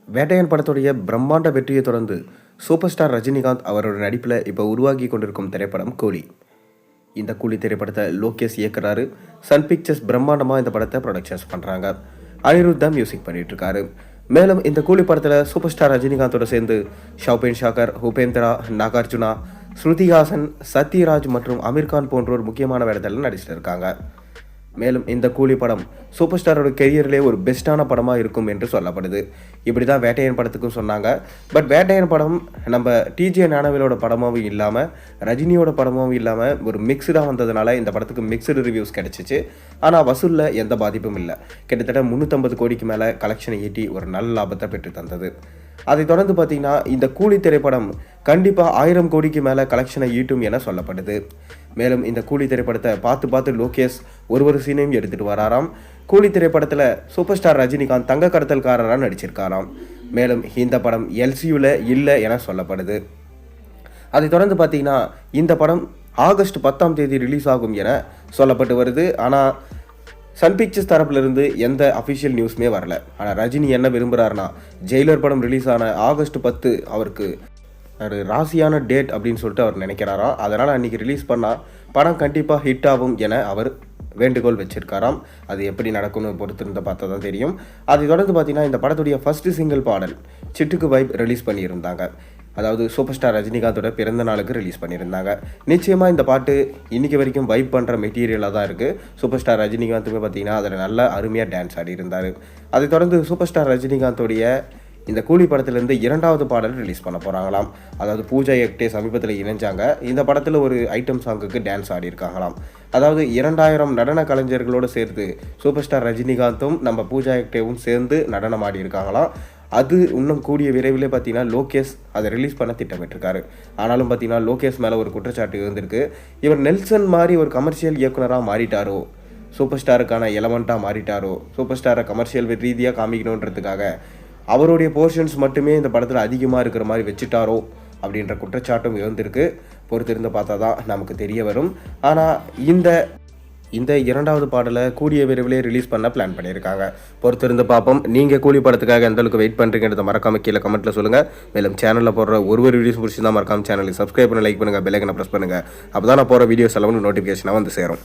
வேட்டையன் படத்துடைய பிரம்மாண்ட வெற்றியை தொடர்ந்து சூப்பர் ஸ்டார் ரஜினிகாந்த் அவரோட நடிப்பில் இப்போ உருவாகி கொண்டிருக்கும் திரைப்படம் கூலி. இந்த கூலி திரைப்படத்தை லோகேஷ் இயக்குறாரு. சன் பிக்சர்ஸ் பிரம்மாண்டமாக இந்த படத்தை ப்ரொடக்ஷன்ஸ் பண்ணுறாங்க. அனிருத் தான் மியூசிக் பண்ணிட்டு இருக்காரு. மேலும் இந்த கூலி படத்தில் சூப்பர் ஸ்டார் ரஜினிகாந்தோட சேர்ந்து ஷாபேன் ஷாக்கர், உபேந்திரா, நாகார்ஜுனா, ஸ்ருதிஹாசன், சத்யராஜ் மற்றும் அமீர்கான் போன்றோர் முக்கியமான வேடத்தில் நடிச்சிட்டு இருக்காங்க. மேலும் இந்த கூலி படம் சூப்பர் ஸ்டாரோட கெரியர்லேயே ஒரு பெஸ்ட்டான படமாக இருக்கும் என்று சொல்லப்படுது. இப்படி தான் வேட்டையன் படத்துக்கும் சொன்னாங்க. பட் வேட்டையன் படம் நம்ம டிஜே ஞானவேலோட படமாகவும் இல்லாமல் ரஜினியோட படமாகவும் இல்லாமல் ஒரு மிக்ஸ்டாக வந்ததுனால இந்த படத்துக்கு மிக்சடு ரிவ்யூஸ் கிடச்சிச்சு. ஆனால் வசூலில் எந்த பாதிப்பும் இல்லை. கிட்டத்தட்ட 350 கோடிக்கு மேலே கலெக்ஷனை ஈட்டி ஒரு நல்ல லாபத்தை பெற்று தந்தது. அதை தொடர்ந்து பார்த்தீங்கன்னா இந்த கூலி திரைப்படம் கண்டிப்பாக 1000 கோடிக்கு மேலே கலெக்ஷனை ஈட்டும் என சொல்லப்படுது. மேலும் இந்த கூலி திரைப்படத்தை பார்த்து லோகேஷ் ஒரு சீனையும் எடுத்துகிட்டு வராராம். கூலி திரைப்படத்தில் சூப்பர் ஸ்டார் ரஜினிகாந்த் தங்க கடத்தல்காரராக நடிச்சிருக்காராம். மேலும் இந்த படம் எல்சியூவில் இல்லை என சொல்லப்படுது. அதை தொடர்ந்து பார்த்தீங்கன்னா இந்த படம் ஆகஸ்ட் 10ஆம் தேதி ரிலீஸ் ஆகும் என சொல்லப்பட்டு வருது. ஆனால் சன் பிக்சர்ஸ் தரப்பிலிருந்து எந்த அஃபிஷியல் நியூஸுமே வரல. ஆனால் ரஜினி என்ன விரும்புகிறாருன்னா ஜெயிலர் படம் ரிலீஸ் ஆன ஆகஸ்ட் 10 அவருக்கு ஒரு ராசியான டேட் அப்படின்னு சொல்லிட்டு அவர் நினைக்கிறாராம். அதனால் அன்றைக்கி ரிலீஸ் பண்ணால் படம் கண்டிப்பாக ஹிட் ஆகும் என அவர் வேண்டுகோள் வச்சிருக்காராம். அது எப்படி நடக்கும்னு பொறுத்திருந்த பார்த்தா தான் தெரியும். அதை தொடர்ந்து பார்த்தீங்கன்னா இந்த படத்துடைய ஃபஸ்ட்டு சிங்கிள் பாடல் சிட்டுக்கு வைப் ரிலீஸ் பண்ணியிருந்தாங்க. அதாவது சூப்பர் ஸ்டார் ரஜினிகாந்தோட பிறந்த நாளுக்கு ரிலீஸ் பண்ணியிருந்தாங்க. நிச்சயமாக இந்த பாட்டு இன்றைக்கி வரைக்கும் வைப் பண்ணுற மெட்டீரியலாக தான் இருக்குது. சூப்பர் ஸ்டார் ரஜினிகாந்துமே பார்த்தீங்கன்னா அதில் நல்லா அருமையாக டான்ஸ் ஆடி இருந்தார். அதை தொடர்ந்து சூப்பர் ஸ்டார் ரஜினிகாந்தோடைய இந்த கூலி படத்துலேருந்து 2வது பாடல் ரிலீஸ் பண்ண போகிறாங்களாம். அதாவது பூஜா ஹெக்டே சமீபத்தில் இணைஞ்சாங்க. இந்த படத்தில் ஒரு ஐட்டம் சாங்குக்கு டான்ஸ் ஆடி இருக்காங்களாம். அதாவது 2000 நடன கலைஞர்களோடு சேர்த்து சூப்பர் ஸ்டார் ரஜினிகாந்தும் நம்ம பூஜா ஹெக்டேவும் சேர்ந்து நடனம் ஆடி இருக்காங்களாம். அது இன்னும் கூடிய விரைவிலே பார்த்தீங்கன்னா லோகேஷ் அதை ரிலீஸ் பண்ண திட்டமிட்டிருக்காரு. ஆனாலும் பார்த்தீங்கன்னா லோகேஷ் மேலே ஒரு குற்றச்சாட்டு இருந்திருக்கு. இவர் நெல்சன் மாதிரி ஒரு கமர்ஷியல் இயக்குனராக மாறிட்டாரோ, சூப்பர் ஸ்டாருக்கான எலமெண்ட்டாக மாறிட்டாரோ, சூப்பர் ஸ்டாரை கமர்ஷியல் ரீதியாக காமிக்கணுன்றதுக்காக அவருடைய போர்ஷன்ஸ் மட்டுமே இந்த படத்தில் அதிகமாக இருக்கிற மாதிரி வச்சுட்டாரோ அப்படின்ற குற்றச்சாட்டும் இருந்திருக்கு. பொறுத்திருந்து பார்த்தா தான் நமக்கு தெரிய வரும். ஆனால் இந்த 2வது பாடலை கூடிய விரைவிலே ரிலீஸ் பண்ண பிளான் பண்ணியிருக்காங்க. பொறுத்திருந்து பார்ப்போம். நீங்கள் கூலி படத்துக்காக எந்த அளவுக்கு வெயிட் பண்ணுறீங்கன்றதை மறக்காமல் கீழே கமெண்ட்டில் சொல்லுங்கள். மேலும் சேனலில் போடுற ஒரு வீடியோஸ் பிடிச்சி தான் மறக்காமல் சேனலுக்கு சப்ஸ்கிரைப் பண்ணி லைக் பண்ணுங்கள், பெல் ஐக்கனை ப்ரெஸ் பண்ணுங்கள். அப்போ தான் நான் போகிற வீடியோஸ் எல்லாம் நோட்டிஃபிகேஷனாக வந்து சேரும்.